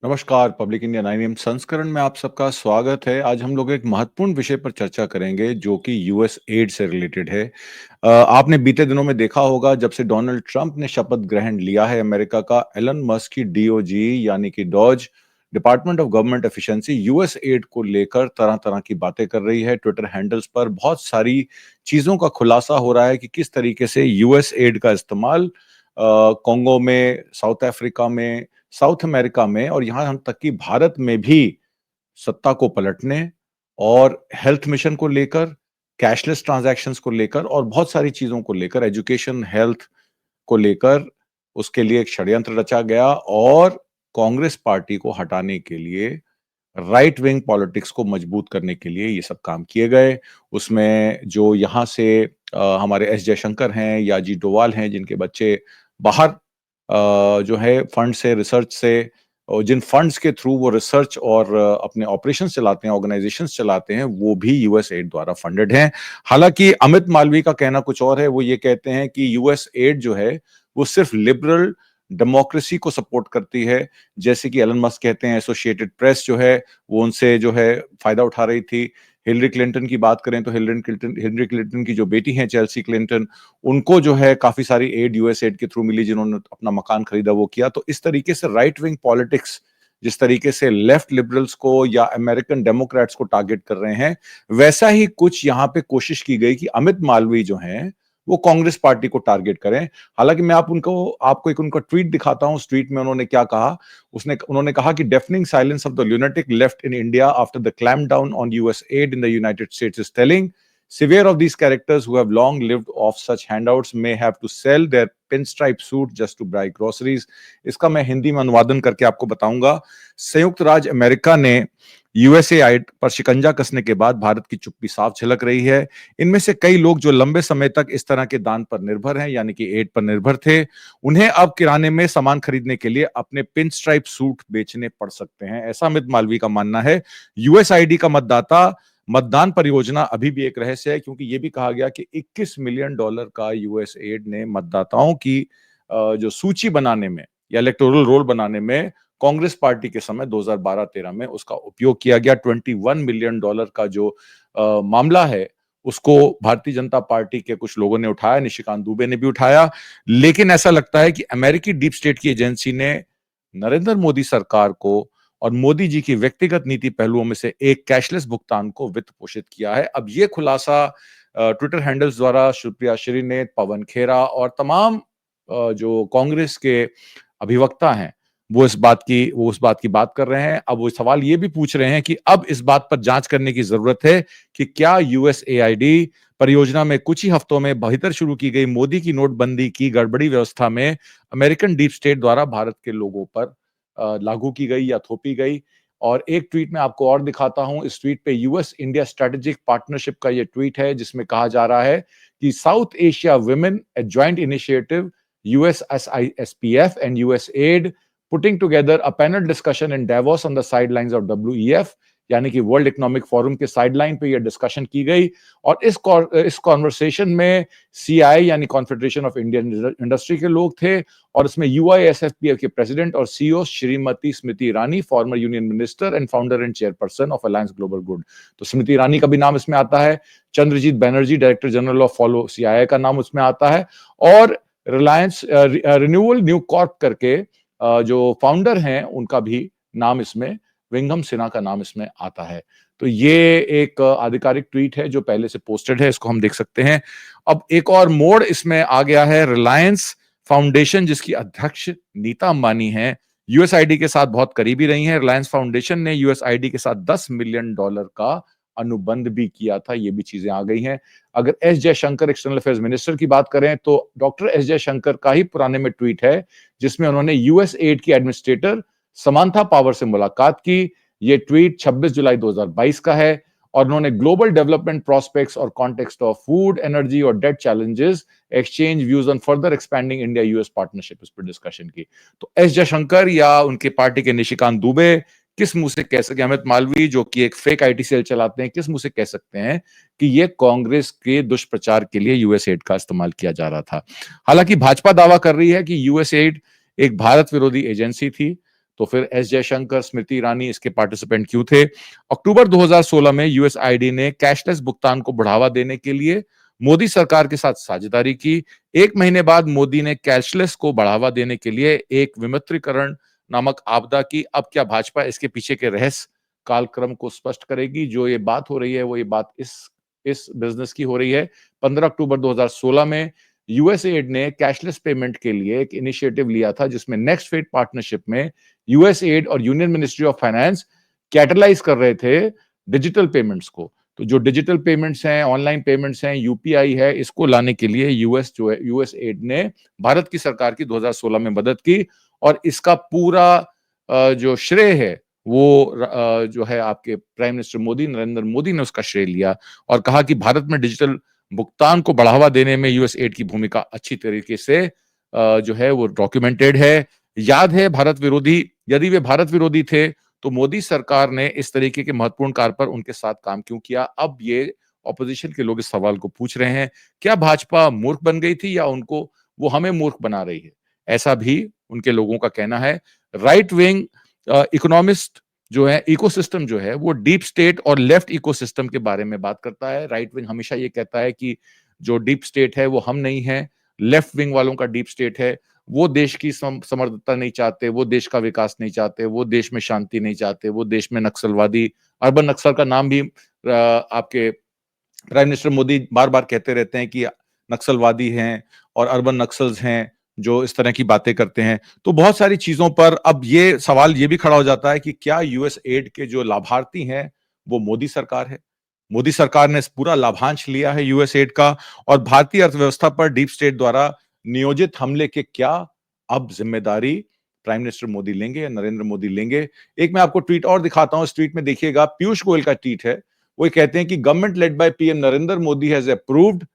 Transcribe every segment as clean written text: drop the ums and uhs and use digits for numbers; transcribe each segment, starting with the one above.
नमस्कार, public India 9 M संस्करण में आप सबका स्वागत है। आज हम लोग एक महत्वपूर्ण विषय पर चर्चा करेंगे जो कि यूएस एड से रिलेटेड है। आपने बीते दिनों में देखा होगा जब से डोनाल्ड ट्रंप ने शपथ ग्रहण लिया है अमेरिका का, एलन मस्क की डीओजी यानी कि DOGE department of government efficiency US aid को लेकर तरह-तरह की बातें कर रही है। ट्विटर हैंडल्स पर बहुत सारी चीज़ों का खुलासा हो रहा है कि किस तरीके से यूएस एड का इस्तेमाल कोंगो में, साउथ अफ्रीका में, साउथ अमेरिका में और यहाँ हम तक कि भारत में भी सत्ता को पलटने और हेल्थ मिशन को लेकर, कैशलेस ट्रांजैक्शंस को लेकर और बहुत सारी चीजों को लेकर, एजुकेशन, हेल्थ को लेकर उसके लिए एक षड्यंत्र रचा गया और कांग्रेस पार्टी को हटाने के लिए, राइट विंग पॉलिटिक्स को मजबूत करने के लिए ये सब काम किए गए। उसमें जो यहाँ से हमारे एस जयशंकर हैं या अजीत डोभाल हैं, जिनके बच्चे बाहर जो है फंड से, रिसर्च से, और जिन फंड्स के थ्रू वो रिसर्च और अपने ऑपरेशन चलाते हैं, ऑर्गेनाइजेशंस चलाते हैं, वो भी यूएस एड द्वारा फंडेड हैं। हालांकि अमित मालवीय का कहना कुछ और है। वो ये कहते हैं कि यूएस एड जो है वो सिर्फ लिबरल डेमोक्रेसी को सपोर्ट करती है। जैसे कि एलन मस्क कहते हैं, एसोसिएटेड प्रेस जो है वो उनसे जो है फायदा उठा रही थी। हिलरी क्लिंटन की बात करें तो हिलरी क्लिंटन की जो बेटी हैं चेल्सी क्लिंटन, उनको जो है काफी सारी एड यूएस एड के थ्रू मिली, जिन्होंने अपना मकान खरीदा वो किया। तो इस तरीके से राइट विंग पॉलिटिक्स जिस तरीके से लेफ्ट लिबरल्स को या अमेरिकन डेमोक्रेट्स को टारगेट कर रहे हैं, वैसा ही कुछ यहाँ पे कोशिश की गई कि अमित मालवीय जो हैं वो कांग्रेस पार्टी को टारगेट करें। हालांकि मैं आपको एक उनका ट्वीट दिखाता हूं। उस ट्वीट में उन्होंने क्या कहा, उन्होंने कहा कि deafening silence of the lunatic left in India after the clamp down on US aid in the United States is telling severe of these characters who have long lived off such handouts may have to sell their pinstripe suit just to buy groceries। इसका मैं हिंदी में अनुवादन करके आपको बताऊंगा। संयुक्त राज्य America ने USA पर शिकंजा कसने के बाद भारत की चुप्पी साफ झलक रही है। इनमें से कई लोग जो लंबे समय तक इस तरह के दान पर निर्भर हैं, यानी कि एड पर निर्भर थे, उन्हें अब किराने में सामान खरीदने के लिए अपने पिन स्ट्राइप सूट बेचने पड़ सकते हैं, ऐसा अमित मालवीय का मानना है। यूएसआईडी का मतदान परियोजना अभी भी एक रहस्य है, क्योंकि यह भी कहा गया कि $21 मिलियन का यूएस एड ने मतदाताओं की जो सूची बनाने में या इलेक्टोरल रोल बनाने में कांग्रेस पार्टी के समय 2012-13 में उसका उपयोग किया गया। $21 मिलियन का जो मामला है उसको भारतीय जनता पार्टी के कुछ लोगों ने उठाया, निशिकांत दुबे ने भी उठाया। लेकिन ऐसा लगता है कि अमेरिकी डीप स्टेट की एजेंसी ने नरेंद्र मोदी सरकार को और मोदी जी की व्यक्तिगत नीति पहलुओं में से एक कैशलेस भुगतान को वित्त पोषित किया है। अब ये खुलासा ट्विटर हैंडल्स द्वारा सुप्रिया श्रीनेत, पवन खेरा और तमाम जो कांग्रेस के अभिवक्ता हैं वो उस बात की बात कर रहे हैं। अब वो सवाल ये भी पूछ रहे हैं कि अब इस बात पर जांच करने की जरूरत है कि क्या यूएसएआईडी परियोजना में कुछ ही हफ्तों में भीतर शुरू की गई मोदी की नोटबंदी की गड़बड़ी व्यवस्था में अमेरिकन डीप स्टेट द्वारा भारत के लोगों पर लागू की गई या थोपी गई। और एक ट्वीट में आपको और दिखाता हूं। इस ट्वीट पे यूएस इंडिया स्ट्रेटेजिक पार्टनरशिप का ये ट्वीट है, जिसमें कहा जा रहा है कि south Asia women a joint initiative USSISPF and USAID putting together a panel discussion in Davos on the sidelines of WEF, यानी कि वर्ल्ड इकोनॉमिक फोरम के साइडलाइन पे ये डिस्कशन की गई। और इस कॉन्वर्सेशन में सीआई यानी कॉन्फेडरेशन ऑफ इंडियन इंडस्ट्री के लोग थे, और इसमें यूआईएसएफपीएफ के प्रेसिडेंट और CEO Shrimati Smriti Irani, former union minister and founder and chairperson of alliance global good, तो स्मृति ईरानी का भी नाम इसमें आता है। Chandrajit Banerjee, director general of follow CII का नाम उसमें आता है। और रिलायंस रिन्यूअल न्यू कॉर्प करके जो फाउंडर हैं उनका भी नाम इसमें, विंघम सिन्हा का नाम इसमें आता है। तो ये एक आधिकारिक ट्वीट है जो पहले से पोस्टेड है, इसको हम देख सकते हैं। अब एक और मोड़ इसमें आ गया है। रिलायंस फाउंडेशन, जिसकी अध्यक्ष नीता अंबानी है, यूएसआईडी के साथ बहुत करीबी रही हैं। रिलायंस फाउंडेशन ने यूएसआईडी के साथ $10 मिलियन का अनुबंध भी किया था। ये भी चीजें आ गई हैं। अगर S Jaishankar external affairs minister की बात करें तो डॉक्टर एस जयशंकर का ही पुराने में ट्वीट है, जिसमें उन्होंने यूएस एड की एडमिनिस्ट्रेटर समांथा पावर से मुलाकात की। ये ट्वीट 26 जुलाई 2022 का है। और उन्होंने ग्लोबल डेवलपमेंट प्रोस्पेक्ट्स और कॉन्टेक्स्ट ऑफ फूड, एनर्जी और debt challenges, exchange views on further expanding India US partnership, इस पर डिस्कशन की। तो एस जयशंकर या उनके पार्टी के निशिकांत दुबे किस मुंह से कह सके, अमित मालवीय जो कि एक फेक आईटी सेल चलाते हैं, किस मुंह से कह सकते हैं कि ये कांग्रेस के दुष्प्रचार के लिए यूएस एड का इस्तेमाल किया जा रहा था। हालांकि भाजपा दावा कर रही है कि यूएस एड एक भारत विरोधी एजेंसी थी। तो फिर एस जयशंकर, स्मृति ईरानी इसके पार्टिसिपेंट क्यों थे? अक्टूबर 2016 में यूएसआईडी ने कैशलेस भुगतान को बढ़ावा देने के लिए मोदी सरकार के साथ साझेदारी की। एक महीने बाद मोदी ने कैशलेस को बढ़ावा देने के लिए एक विमुद्रीकरण नामक आपदा की। अब क्या भाजपा इसके पीछे के रहस्य कालक्रम को स्पष्ट करेगी? जो ये बात हो रही है वो ये बात इस बिजनेस की हो रही है। 15 अक्टूबर 2016 में यूएसएड ने कैशलेस पेमेंट के लिए एक इनिशिएटिव लिया था, जिसमें नेक्स्ट फेड पार्टनरशिप में यूएसएड और union ministry of finance catalyse कर रहे थे डिजिटल पेमेंट्स को। तो जो डिजिटल पेमेंट्स हैं, ऑनलाइन पेमेंट्स हैं, यूपीआई है, इसको लाने के लिए यूएसएड ने भारत की सरकार की 2016 में मदद की। और इसका पूरा जो श्रेय है वो जो है आपके प्राइम मिनिस्टर मोदी, नरेंद्र मोदी ने उसका श्रेय लिया और कहा कि भारत में डिजिटल भुगतान को बढ़ावा देने में यूएसएड की भूमिका अच्छी तरीके से जो है वो डॉक्यूमेंटेड है। याद है भारत विरोधी, यदि वे भारत विरोधी थे तो मोदी सरकार ने इस तरीके के महत्वपूर्ण कार्य पर उनके साथ काम क्यों किया? अब ये ऑपोजिशन के लोग इस सवाल को पूछ रहे हैं, क्या भाजपा मूर्ख बन गई थी या उनको वो हमें मूर्ख बना रही है? ऐसा भी उनके लोगों का कहना है। राइट विंग इकोनॉमिस्ट जो है, इकोसिस्टम जो है वो डीप स्टेट और लेफ्ट इकोसिस्टम के बारे में बात करता है। राइट विंग हमेशा ये कहता है कि जो डीप स्टेट है वो हम नहीं है, लेफ्ट विंग वालों का डीप स्टेट है। वो देश की समृद्धता नहीं चाहते, वो देश का विकास नहीं चाहते, वो देश में शांति नहीं चाहते, वो देश में नक्सलवादी, अर्बन नक्सल का नाम भी आपके प्राइम मिनिस्टर मोदी बार बार कहते रहते हैं कि नक्सलवादी हैं और अर्बन नक्सल्स हैं जो इस तरह की बातें करते हैं। तो बहुत सारी चीजों पर अब ये सवाल ये भी खड़ा हो जाता है कि क्या यूएस एड के जो लाभार्थी हैं वो मोदी सरकार है? मोदी सरकार ने पूरा लाभांश लिया है यूएस एड का और भारतीय अर्थव्यवस्था पर डीप स्टेट द्वारा नियोजित हमले के क्या अब जिम्मेदारी प्राइम मिनिस्टर मोदी लेंगे या नरेंद्र मोदी लेंगे? एक मैं आपको ट्वीट और दिखाता हूं। इस ट्वीट में देखिएगा, पीयूष गोयल का ट्वीट है। वो कहते हैं कि government led by PM Narendra Modi has approved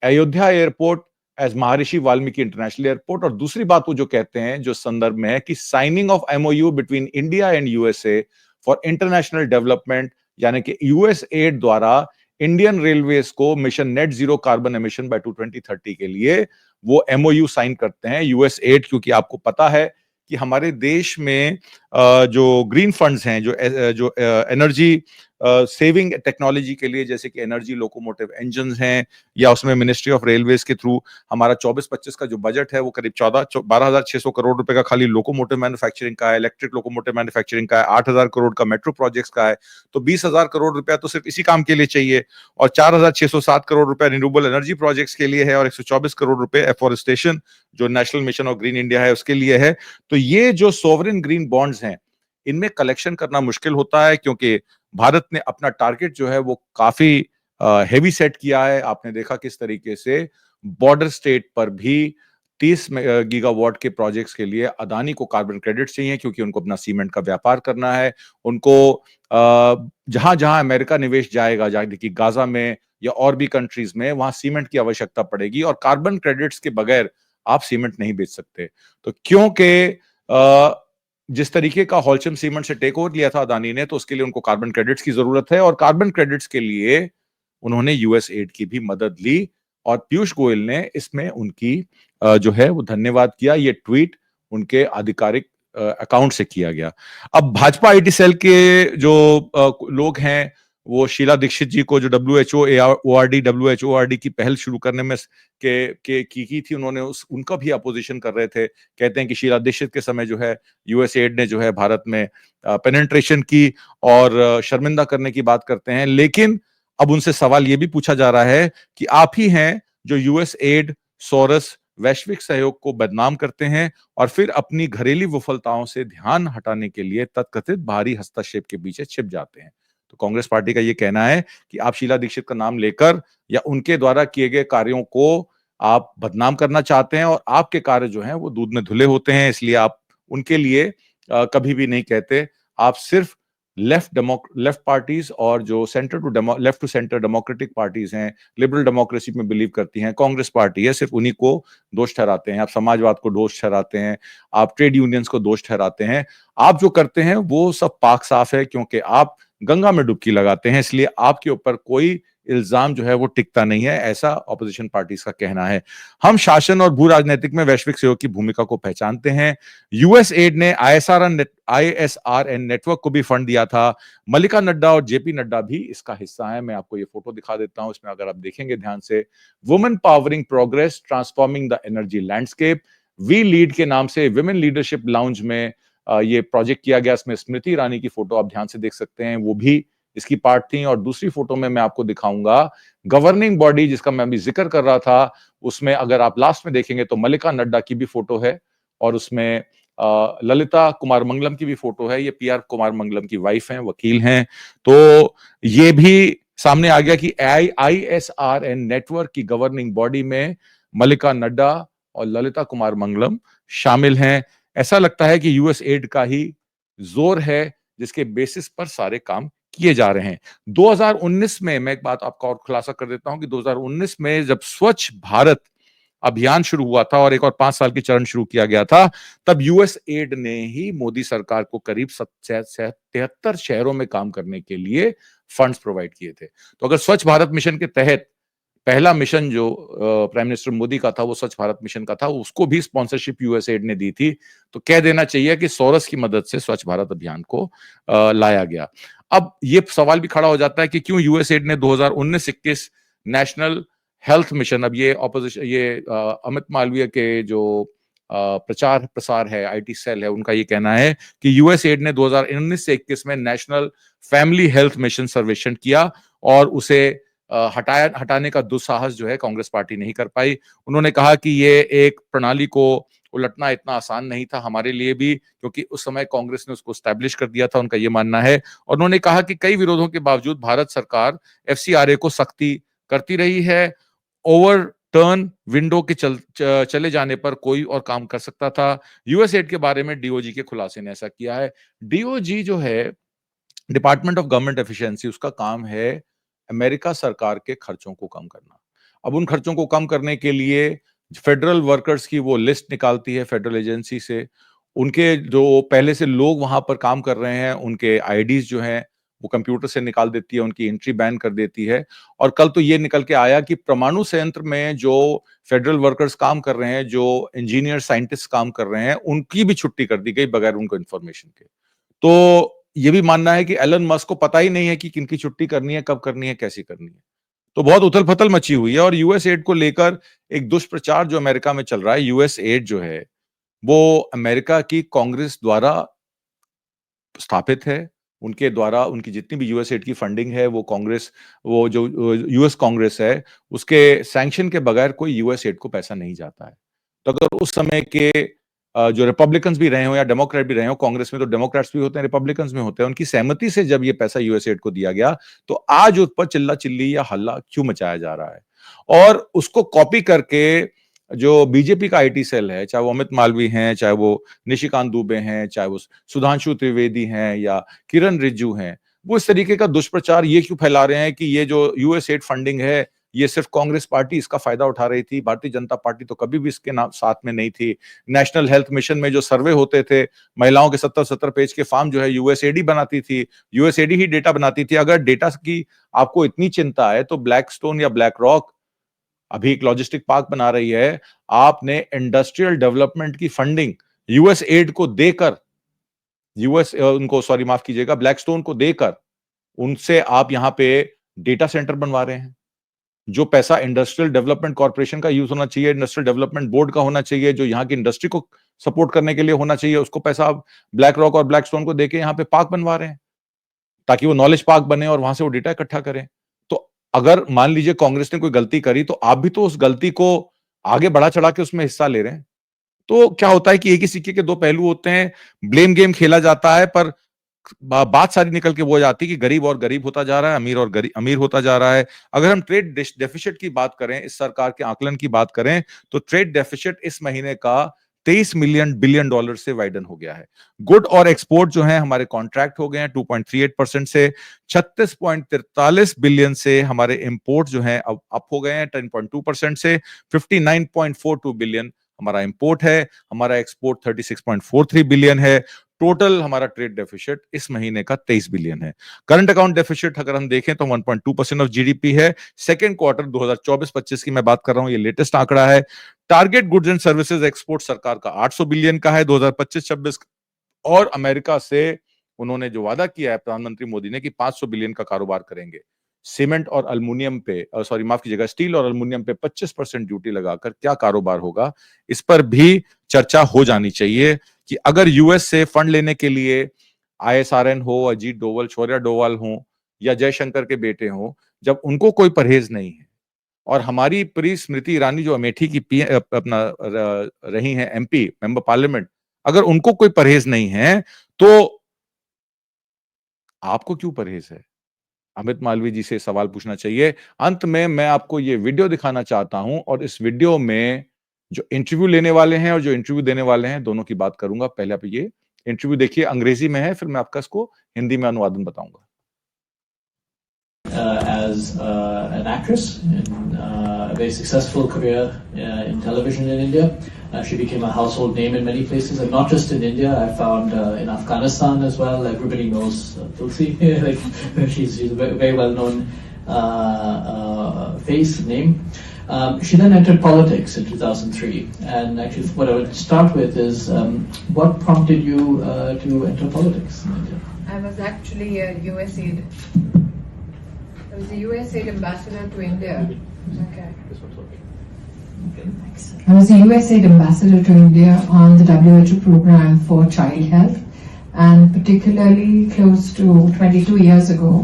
Ayodhya airport as Maharshi Valmiki international airport. और दूसरी बात वो जो कहते हैं जो संदर्भ में है कि signing off MOU between India and USA for international development, यानी कि यूएस एड द्वारा इंडियन रेलवेज को mission net zero carbon emission by 2030 के लिए वो एमओयू साइन करते हैं यूएस एड। क्योंकि आपको पता है कि हमारे देश में जो ग्रीन फंड्स हैं, जो एनर्जी सेविंग टेक्नोलॉजी के लिए, जैसे कि एनर्जी लोकोमोटिव इंजन हैं, या उसमें मिनिस्ट्री ऑफ रेलवेज के थ्रू हमारा 24-25 का जो बजट है वो करीब 12,600 करोड़ रुपए का खाली लोकोमोटिव मैन्युफैक्चरिंग का है, इलेक्ट्रिक लोकोमोटिव मैन्युफैक्चरिंग का है, 8,000 करोड़ का मेट्रो प्रोजेक्ट्स का है। तो 20,000 करोड़ रुपया तो सिर्फ इसी काम के लिए चाहिए और 4,607 करोड़ रुपया रिन्यूएबल एनर्जी प्रोजेक्ट्स के लिए है और 124 करोड़ रुपए एफोरेस्टेशन जो national mission of green India है उसके लिए है। तो ये जो सोवरेन ग्रीन बॉन्ड्स हैं इनमें कलेक्शन करना मुश्किल होता है क्योंकि भारत ने अपना टारगेट जो है वो काफी हेवी सेट किया है। आपने देखा किस तरीके से बॉर्डर स्टेट पर भी 30 गीगावाट के प्रोजेक्ट्स के लिए अदानी को कार्बन क्रेडिट चाहिए क्योंकि उनको अपना सीमेंट का व्यापार करना है। उनको जहां जहां अमेरिका निवेश जाएगा, जैसे कि गाजा में या और भी कंट्रीज में, वहां सीमेंट की आवश्यकता पड़ेगी और कार्बन क्रेडिट्स के बगैर आप सीमेंट नहीं बेच सकते। तो क्योंकि जिस तरीके का होल्चम सीमेंट से टेक ओवर लिया था अदानी ने, तो उसके लिए उनको कार्बन क्रेडिट्स की जरूरत है और कार्बन क्रेडिट्स के लिए उन्होंने यूएस एड की भी मदद ली और पीयूष गोयल ने इसमें उनकी जो है वो धन्यवाद किया। ये ट्वीट उनके आधिकारिक अकाउंट से किया गया। अब भाजपा आईटी सेल के जो लोग हैं वो शीला दीक्षित जी को जो WHO-ORD की पहल शुरू करने में की थी, उन्होंने उनका भी अपोजिशन कर रहे थे। कहते हैं कि शीला दीक्षित के समय जो है यूएसएड ने जो है भारत में पेनिट्रेशन की और शर्मिंदा करने की बात करते हैं। लेकिन अब उनसे सवाल यह भी पूछा जा रहा है कि आप ही हैं जो यूएसएड, सोरस, वैश्विक सहयोग को बदनाम करते हैं और फिर अपनी घरेलू विफलताओं से ध्यान हटाने के लिए तथाकथित बाहरी हस्तक्षेप के पीछे छिप जाते हैं। तो कांग्रेस पार्टी का यह कहना है कि आप शीला दीक्षित का नाम लेकर या उनके द्वारा किए गए कार्यों को आप बदनाम करना चाहते हैं और आपके कार्य जो हैं वो दूध में धुले होते हैं, इसलिए आप उनके लिए कभी भी नहीं कहते। आप सिर्फ लेफ्ट पार्टीज और जो left to centre democratic parties हैं, लिबरल डेमोक्रेसी में बिलीव करती हैं, कांग्रेस पार्टी है, सिर्फ उन्हीं को दोष ठहराते हैं। आप समाजवाद को दोष ठहराते हैं, आप ट्रेड यूनियंस को दोष ठहराते हैं। आप जो करते हैं वो सब पाक साफ है क्योंकि आप गंगा में डुबकी लगाते हैं, इसलिए आपके ऊपर कोई इल्जाम जो है वो टिकता नहीं है, ऐसा ऑपोजिशन पार्टीज का कहना है। हम शासन और भू राजनीतिक में वैश्विक सहयोग की भूमिका को पहचानते हैं। यूएस एड ने आईएसआरएन नेटवर्क को भी फंड दिया था। मल्लिका नड्डा और जेपी नड्डा भी इसका हिस्सा है। मैं आपको ये फोटो दिखा देता हूं, इसमें अगर आप देखेंगे ध्यान से, women powering progress transforming the energy landscape, we lead के नाम से विमेन लीडरशिप लाउंज में ये प्रोजेक्ट किया गया। इसमें स्मृति ईरानी की फोटो आप ध्यान से देख सकते हैं, वो भी इसकी पार्ट थी। और दूसरी फोटो में मैं आपको दिखाऊंगा गवर्निंग बॉडी जिसका मैं अभी जिक्र कर रहा था, उसमें अगर आप लास्ट में देखेंगे तो मल्लिका नड्डा की भी फोटो है और उसमें ललिता कुमार मंगलम की भी फोटो है। ये पीआर कुमार मंगलम की वाइफ हैं, वकील हैं। तो ये भी सामने आ गया कि आईएसआरएन नेटवर्क की गवर्निंग बॉडी में मल्लिका नड्डा और ललिता कुमार मंगलम शामिल हैं। ऐसा लगता है कि यूएस एड का ही जोर है जिसके बेसिस पर सारे काम किए जा रहे हैं। 2019 में मैं एक बात आपका और खुलासा कर देता हूं कि 2019 में जब स्वच्छ भारत अभियान शुरू हुआ था और एक और 5 साल की चरण शुरू किया गया था, तब यूएस एड ने ही मोदी सरकार को करीब 73 शहरों में काम करने के लिए फंड्स प्रोवाइड किए थे। तो अगर स्वच्छ भारत मिशन के तहत पहला मिशन जो प्राइम मिनिस्टर मोदी का था वो स्वच्छ भारत मिशन का था, उसको भी स्पॉन्सरशिप यूएस एड ने दी थी। तो कह देना चाहिए कि सोरस की मदद से स्वच्छ भारत अभियान को लाया गया। अब ये सवाल भी खड़ा हो जाता है कि क्यों यूएस एड ने 2019-21 नेशनल हेल्थ मिशन, अब ये ऑपोजिशन, ये अमित मालवीय के जो प्रचार प्रसार है, आईटी सेल है, उनका ये कहना है कि यूएस एड ने 2019 से 21 में नेशनल फैमिली हेल्थ मिशन सर्वेक्षण किया और उसे हटाने का दुस्साहस जो है कांग्रेस पार्टी नहीं कर पाई। उन्होंने कहा कि ये एक प्रणाली को उलटना इतना आसान नहीं था हमारे लिए भी, क्योंकि उस समय कांग्रेस ने उसको स्टैब्लिश कर दिया था, उनका ये मानना है। और उन्होंने कहा कि कई विरोधों के बावजूद भारत सरकार एफसीआरए को सख्ती करती रही है। ओवर टर्न विंडो के चले जाने पर कोई और काम कर सकता था। यूएस एड के बारे में डीओजी के खुलासे ने ऐसा किया है। डीओजी जो है, डिपार्टमेंट ऑफ गवर्नमेंट एफिशिएंसी, उसका काम है अमेरिका सरकार के खर्चों को कम करना। अब उन खर्चों को कम करने के लिए फेडरल वर्कर्स की वो लिस्ट निकालती है फेडरल एजेंसी से। उनके जो पहले से लोग वहां पर काम कर रहे हैं, उनके आईडीज जो हैं वो कंप्यूटर से निकाल देती है, उनकी एंट्री बैन कर देती है। और कल तो ये निकल के आया कि परमाणु संयंत्र में जो फेडरल वर्कर्स काम कर रहे हैं, जो इंजीनियर साइंटिस्ट काम कर रहे हैं, उनकी भी छुट्टी कर दी गई बगैर उनको इन्फॉर्मेशन के। तो ये भी मानना है कि एलन मस्क को पता ही नहीं है कि किनकी छुट्टी करनी है, कब करनी है, कैसी करनी है। तो बहुत उथल-पुथल मची हुई है। और यूएस एड को लेकर एक दुष्प्रचार जो अमेरिका में चल रहा है, यूएस एड जो है, वो अमेरिका की कांग्रेस द्वारा स्थापित है। उनके द्वारा उनकी जितनी भी यूएस एड की फंडिंग है, वो कांग्रेस, वो जो यूएस कांग्रेस है, उसके सैंक्शन के बगैर कोई यूएस एड को पैसा नहीं जाता है। तो अगर उस समय के जो रिपब्लिकन्स भी रहे हो या डेमोक्रेट भी रहे हो, कांग्रेस में तो डेमोक्रेट्स भी होते हैं, रिपब्लिकन्स में होते हैं, उनकी सहमति से जब ये पैसा यूएस एड को दिया गया, तो आज उस पर चिल्ला चिल्ली या हल्ला क्यों मचाया जा रहा है? और उसको कॉपी करके जो बीजेपी का आईटी सेल है, चाहे वो अमित मालवीय हैं, चाहे वो निशिकांत दुबे हैं, चाहे वो सुधांशु त्रिवेदी हैं या किरण रिजिजू हैं, वो इस तरीके का दुष्प्रचार ये क्यों फैला रहे हैं कि ये जो यूएस एड फंडिंग है, ये सिर्फ कांग्रेस पार्टी इसका फायदा उठा रही थी, भारतीय जनता पार्टी तो कभी भी इसके नाम साथ में नहीं थी। नेशनल हेल्थ मिशन में जो सर्वे होते थे, महिलाओं के 70-70 पेज के फॉर्म जो है यूएसएडी बनाती थी, यूएसएडी ही डेटा बनाती थी। अगर डेटा की आपको इतनी चिंता है तो ब्लैकस्टोन या ब्लैक रॉक अभी एक लॉजिस्टिक पार्क बना रही है। आपने इंडस्ट्रियल डेवलपमेंट की फंडिंग यूएस एड को देकर, उनको सॉरी माफ कीजिएगा, ब्लैकस्टोन को देकर उनसे आप यहां पे डेटा सेंटर बनवा रहे हैं। जो पैसा इंडस्ट्रियल डेवलपमेंट कॉर्पोरेशन का यूज होना चाहिए, इंडस्ट्रियल डेवलपमेंट बोर्ड का होना चाहिए, जो यहाँ की इंडस्ट्री को सपोर्ट करने के लिए होना चाहिए, उसको पैसा आप ब्लैक रॉक और ब्लैकस्टोन को देके यहाँ पे पार्क बनवा रहे हैं ताकि वो नॉलेज पार्क बने और वहां से वो डेटा इकट्ठा करें। तो अगर मान लीजिए कांग्रेस ने कोई गलती करी तो आप भी तो उस गलती को आगे बढ़ा चढ़ा के उसमें हिस्सा ले रहे हैं। तो क्या होता है कि एक ही सिक्के के दो पहलू होते हैं। ब्लेम गेम खेला जाता है, पर बात सारी निकल के वो जाती है कि गरीब और गरीब होता जा रहा है, अमीर और अमीर होता जा रहा है। अगर हम ट्रेड डेफिसिट की बात करें, इस सरकार के आकलन की बात करें, तो ट्रेड डेफिसिट इस महीने का 23 मिलियन बिलियन डॉलर से वाइडन हो गया है। गुड और एक्सपोर्ट जो है हमारे कॉन्ट्रैक्ट हो गए हैं 2.38% से। 36.43 बिलियन से हमारे इंपोर्ट जो है अब अप हो गए हैं 10.2% से। 59.42 बिलियन हमारा इंपोर्ट है, हमारा एक्सपोर्ट 36.43 बिलियन है। टोटल हमारा ट्रेड डेफिसिट इस महीने का 23 बिलियन है। करंट अकाउंट डेफिसिट अगर हम देखें तो 1.2% ऑफ जीडीपी है। सेकेंड क्वार्टर 2024-25 की मैं बात कर रहा हूं, ये लेटेस्ट आंकड़ा है। Target goods and services export सरकार का 800 बिलियन का है 2025-26, और अमेरिका से उन्होंने जो वादा किया है प्रधानमंत्री मोदी ने कि 500 बिलियन का कारोबार करेंगे। सीमेंट और एल्युमिनियम पे, सॉरी माफ कीजिएगा, स्टील और एल्युमिनियम पे 25% ड्यूटी लगाकर क्या कारोबार होगा, इस पर भी चर्चा हो जानी चाहिए कि अगर यूएस से फंड लेने के लिए आईएसआरएन हो, अजीत डोवल, शौर्या डोवाल हो या जयशंकर के बेटे हो, जब उनको कोई परहेज नहीं है, और हमारी प्री स्मृति ईरानी जो अमेठी की रही हैं एमपी, मेंबर पार्लियामेंट, अगर उनको कोई परहेज नहीं है तो आपको क्यों परहेज है? अमित मालवीय जी से सवाल पूछना चाहिए। अंत में मैं आपको ये वीडियो दिखाना चाहता हूं, और इस वीडियो में जो इंटरव्यू लेने वाले हैं और जो इंटरव्यू देने वाले हैं दोनों की बात करूंगा। पहले आप ये इंटरव्यू देखिए, अंग्रेजी में है, फिर मैं आपका इसको हिंदी में अनुवादन बताऊंगा। As an actress in a very successful career in television in India. She became a household name in many places, and not just in India. I found in Afghanistan as well. Everybody knows Tulsi. Like she's a very well-known face, name. She then entered politics in 2003, and actually what I would start with is what prompted you to enter politics in India? I was actually a USAID. I was a USAID ambassador to India. Okay. I was a USAID ambassador to India on the WHO program for child health, and particularly close to 22 years ago,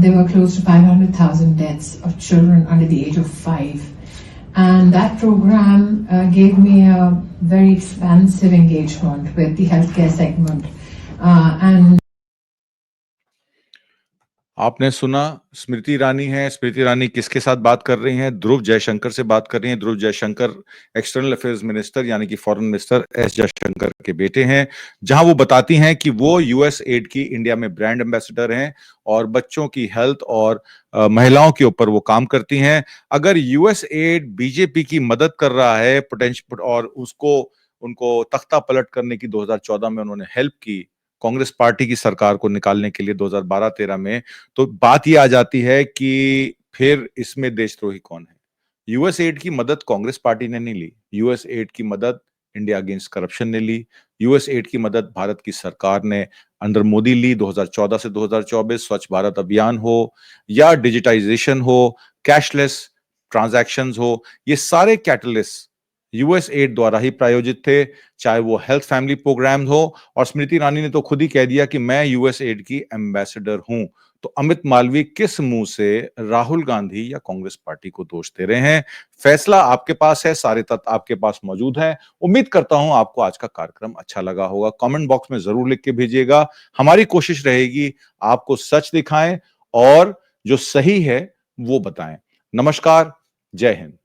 there were close to 500,000 deaths of children under the age of 5. And that program gave me a very expansive engagement with the healthcare segment. And आपने सुना, स्मृति ईरानी है। स्मृति ईरानी किसके साथ बात कर रही हैं? ध्रुव जयशंकर से बात कर रही हैं। ध्रुव जयशंकर एक्सटर्नल अफेयर्स मिनिस्टर यानी कि फॉरेन मिनिस्टर एस जयशंकर के बेटे हैं, जहां वो बताती हैं कि वो यूएस एड की इंडिया में ब्रांड एम्बेसडर हैं और बच्चों की हेल्थ और महिलाओं के ऊपर वो काम करती हैं। अगर यूएस एड बीजेपी की मदद कर रहा है पोटेंशियल, और उसको उनको तख्ता पलट करने की 2014 में उन्होंने हेल्प की कांग्रेस पार्टी की सरकार को निकालने के लिए 2012-13 में, तो बात ये आ जाती है कि फिर इसमें देशद्रोही कौन है? यूएस एड की मदद कांग्रेस पार्टी ने नहीं ली। यूएस एड की मदद इंडिया अगेंस्ट करप्शन ने ली। यूएस एड की मदद भारत की सरकार ने अंडर मोदी ली 2014 से 2024। स्वच्छ भारत अभियान हो या डिजिटाइजेशन हो, कैशलेस ट्रांजैक्शंस हो, ये सारे कैटलिस्ट यूएस एड द्वारा ही प्रायोजित थे, चाहे वो हेल्थ फैमिली प्रोग्राम हो। और स्मृति ईरानी ने तो खुद ही कह दिया कि मैं यूएस एड की एम्बेसडर हूं। तो अमित मालवीय किस मुंह से राहुल गांधी या कांग्रेस पार्टी को दोष दे रहे हैं? फैसला आपके पास है, सारे तथ्य आपके पास मौजूद हैं। उम्मीद करता हूं आपको आज का कार्यक्रम अच्छा लगा होगा। कमेंट बॉक्स में जरूर लिख के भेजिएगा। हमारी कोशिश रहेगी आपको सच दिखाएं और जो सही है वो बताएं। नमस्कार, जय हिंद।